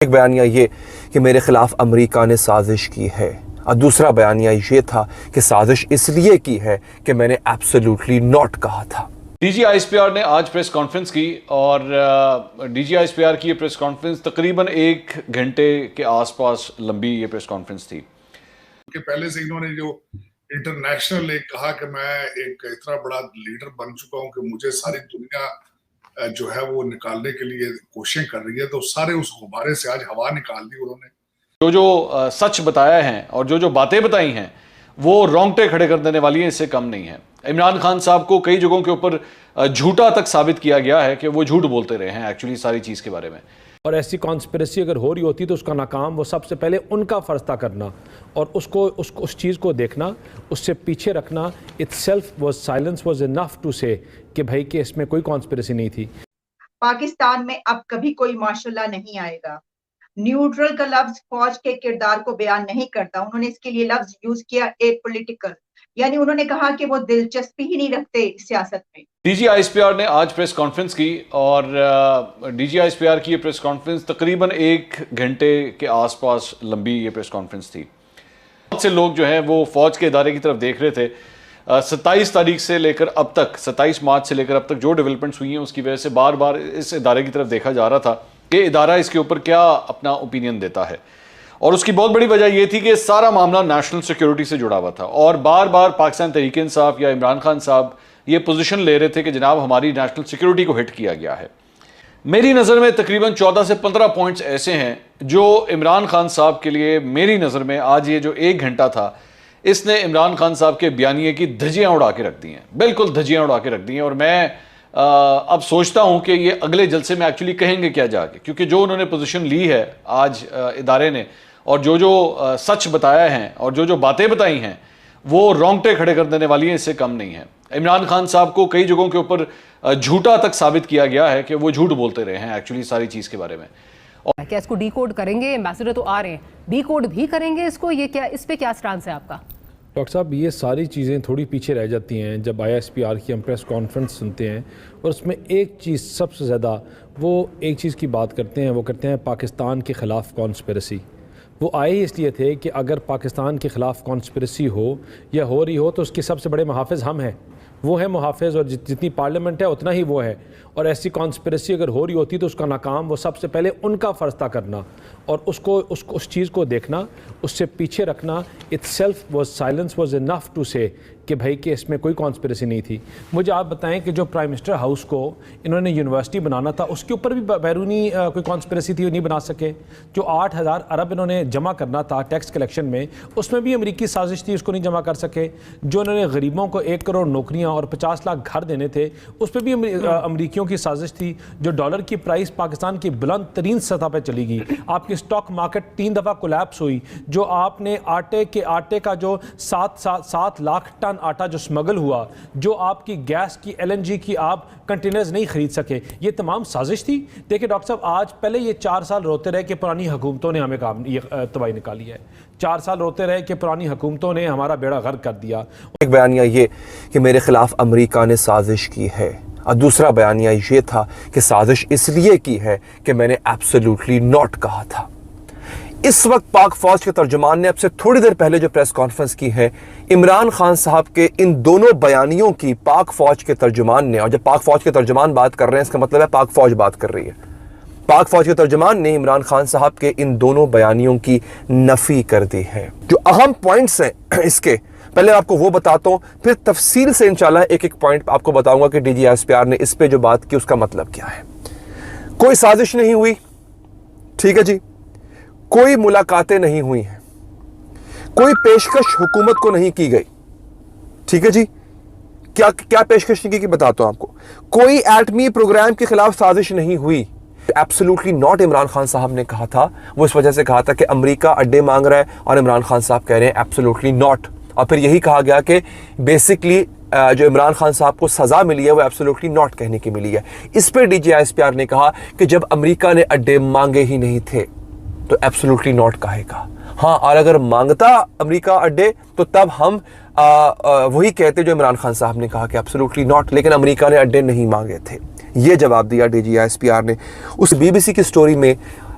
ایک بیانیہ یہ کہ میرے خلاف امریکہ نے سازش کی ہے، اور دوسرا بیانیہ یہ تھا کہ سازش اس لیے کی ہے کہ میں نے ایبسلیوٹلی ناٹ کہا تھا۔ D G I S P R نے آج پریس کانفرنس کی، اور D G I S P R کی یہ پریس کانفرنس تقریباً 1 گھنٹے کے آس پاس لمبی یہ پریس کانفرنس تھی۔ کہ پہلے سے انہوں نے جو انٹرنیشنل ایک کہا کہ میں ایک اتنا بڑا لیڈر بن چکا ہوں کہ مجھے ساری دنیا جو ہے وہ نکالنے کے لیے کوششیں کر رہی ہے، تو سارے اس غبارے سے آج ہوا نکال دی انہوں نے۔ جو سچ بتایا ہیں اور جو باتیں بتائی ہیں وہ رونگٹے کھڑے کر دینے والی ہیں، اس سے کم نہیں ہیں۔ عمران خان صاحب کو کئی جگہوں کے اوپر جھوٹا تک ثابت کیا گیا ہے کہ وہ جھوٹ بولتے رہے ہیں ایکچولی ساری چیز کے بارے میں۔ اور ایسی کانسپریسی اگر ہو رہی ہوتی تو اس کا ناکام وہ سب سے پہلے ان کا فرض تھا کرنا، اور اس چیز کو دیکھنا، اس سے پیچھے رکھنا۔ itself was silence was enough to say کہ بھائی کہ اس میں کوئی کانسپریسی نہیں تھی۔ پاکستان میں اب کبھی کوئی ماشاء اللہ نہیں آئے گا۔ نیوٹرل کا لفظ فوج کے کردار کو بیان نہیں کرتا، انہوں نے اس کے لیے لفظ یوز کیا ایک پولیٹیکل، یعنی انہوں نے کہا کہ وہ دلچسپی ہی نہیں رکھتے سیاست میں۔ D G I S P R نے آج پریس کانفرنس کی، اور D G I S P R کی یہ پریس کانفرنس تقریباً 1 گھنٹے کے آس پاس لمبی یہ پریس کانفرنس تھی۔ بہت سے لوگ جو ہیں وہ فوج کے ادارے کی طرف دیکھ رہے تھے۔ 27 تاریخ سے لے کر اب تک، 27 مارچ سے لے کر اب تک جو ڈیولپمنٹس ہوئی ہیں اس کی وجہ سے بار بار اس ادارے کی طرف دیکھا جا رہا تھا کہ ادارہ اس کے اوپر کیا اپنا اوپینین دیتا ہے، اور اس کی بہت بڑی وجہ یہ تھی کہ سارا معاملہ نیشنل سیکیورٹی سے جڑا ہوا تھا، اور بار بار پاکستان تحریک انصاف یا عمران خان صاحب یہ پوزیشن لے رہے تھے کہ جناب ہماری نیشنل سیکیورٹی کو ہٹ کیا گیا ہے۔ میری نظر میں تقریباً 14 سے 15 پوائنٹس ایسے ہیں جو عمران خان صاحب کے لیے میری نظر میں آج یہ جو 1 گھنٹہ تھا، اس نے عمران خان صاحب کے بیانیے کی دھجیاں اڑا کے رکھ دی ہیں، بالکل دھجیاں اڑا کے رکھ دی ہیں۔ اور میں اب سوچتا ہوں کہ یہ اگلے جلسے میں ایکچولی کہیں گے کیا جا کے، کیونکہ جو انہوں نے پوزیشن لی ہے آج ادارے نے، اور جو سچ بتایا ہیں اور جو باتیں بتائی ہیں وہ رونگٹے کھڑے کر دینے والی ہیں، اس سے کم نہیں ہیں۔ عمران خان صاحب کو کئی جگہوں کے اوپر جھوٹا تک ثابت کیا گیا ہے کہ وہ جھوٹ بولتے رہے ہیں ایکچولی ساری چیز کے بارے میں۔ کیا اس کو ڈی کوڈ کریں گے؟ ایمبیسڈر تو آ رہے ہیں، ڈی کوڈ بھی کریں گے اس کو؟ یہ کیا، اس پہ کیا سٹانس ہے آپ کا؟ ڈاکٹر صاحب یہ ساری چیزیں تھوڑی پیچھے رہ جاتی ہیں جب آئی ایس پی آر کی ہم پریس کانفرنس سنتے ہیں، اور اس میں ایک چیز سب سے زیادہ وہ ایک چیز کی بات کرتے ہیں، وہ کرتے ہیں پاکستان کے خلاف کانسپریسی۔ وہ آئے ہی اس لیے تھے کہ اگر پاکستان کے خلاف کانسپریسی ہو یا ہو رہی ہو تو اس کے سب سے بڑے محافظ ہم ہیں، وہ ہیں محافظ، اور جتنی پارلیمنٹ ہے اتنا ہی وہ ہے۔ اور ایسی کانسپریسی اگر ہو رہی ہوتی تو اس کا ناکام وہ سب سے پہلے ان کا فرض تھا کرنا، اور اس چیز کو دیکھنا، اس سے پیچھے رکھنا۔ itself was silence was enough to say کہ بھائی کہ اس میں کوئی کانسپریسی نہیں تھی۔ مجھے آپ بتائیں کہ جو پرائم منسٹر ہاؤس کو انہوں نے یونیورسٹی بنانا تھا اس کے اوپر بھی بیرونی کوئی کانسپریسی تھی، وہ نہیں بنا سکے۔ جو 8,000 ارب انہوں نے جمع کرنا تھا ٹیکس کلیکشن میں، اس میں بھی امریکی سازش تھی، اس کو نہیں جمع کر سکے۔ جو انہوں نے غریبوں کو 1 کروڑ نوکریاں اور 50 لاکھ گھر دینے تھے، اس پہ بھی امریکیوں کی سازش تھی۔ جو ڈالر کی پرائس پاکستان کی بلند ترین سطح پہ چلی گئی، آپ کی اسٹاک مارکیٹ 3 دفعہ کولیپس ہوئی۔ جو آپ نے آٹے کا جو 7 لاکھ ٹن آٹا جو سمگل ہوا، جو آپ کی گیس کی LNG کی آپ کنٹینرز نہیں خرید سکے، یہ تمام سازش تھی۔ دیکھیں ڈاکٹر صاحب، آج پہلے یہ 4 سال روتے رہے کہ پرانی حکومتوں نے ہمیں یہ تباہی نکالی ہے، 4 سال روتے رہے کہ پرانی حکومتوں نے ہمارا بیڑا غرق کر دیا۔ ایک بیانیہ یہ کہ میرے خلاف امریکہ نے سازش کی ہے، اور دوسرا بیانیہ یہ تھا کہ سازش اس لیے کی ہے کہ میں نے ایبسلیوٹلی ناٹ کہا تھا۔ اس وقت پاک فوج کے ترجمان نے اب سے تھوڑی دیر پہلے جو پریس کانفرنس کی ہے، عمران خان صاحب کے ان دونوں بیانیوں کی پاک فوج کے ترجمان نے، اور جب پاک فوج کے ترجمان بات کر رہے ہیں اس کا مطلب ہے پاک فوج بات کر رہی ہے، پاک فوج کے ترجمان نے عمران خان صاحب کے ان دونوں بیانیوں کی نفی کر دی ہے۔ جو اہم پوائنٹس ہیں اس کے، پہلے آپ کو وہ بتاتا ہوں، پھر تفصیل سے انشاءاللہ ایک پوائنٹ آپ کو بتاؤں گا کہ D G I S P R نے اس پہ جو بات کی اس کا مطلب کیا ہے۔ کوئی سازش نہیں ہوئی، ٹھیک ہے جی، کوئی ملاقاتیں نہیں ہوئی ہیں، کوئی پیشکش حکومت کو نہیں کی گئی، ٹھیک ہے جی۔ کیا پیشکش نہیں کی بتاتا ہوں آپ کو۔ کوئی ایٹمی پروگرام کے خلاف سازش نہیں ہوئی۔ ایبسلیوٹلی ناٹ عمران خان صاحب نے کہا تھا، وہ اس وجہ سے کہا تھا کہ امریکہ اڈے مانگ رہا ہے، اور عمران خان صاحب کہہ رہے ہیں ایبسلیوٹلی ناٹ۔ اور پھر یہی کہا گیا کہ بیسکلی جو عمران خان صاحب کو سزا ملی ہے وہ ایبسلیوٹلی ناٹ کہنے کی ملی ہے۔ اس پہ D G I S P R نے کہا کہ جب امریکہ نے اڈے مانگے ہی نہیں تھے تو ایبسلیوٹلی ناٹ کہے گا۔ ہاں، اور اگر مانگتا امریکہ اڈے تو تب ہم وہی کہتے جو عمران خان صاحب نے کہا کہ ایبسلیوٹلی ناٹ، لیکن امریکہ نے اڈے نہیں مانگے تھے۔ یہ جواب دیا D G I S P R نے۔ اس بی بی سی کی سٹوری میں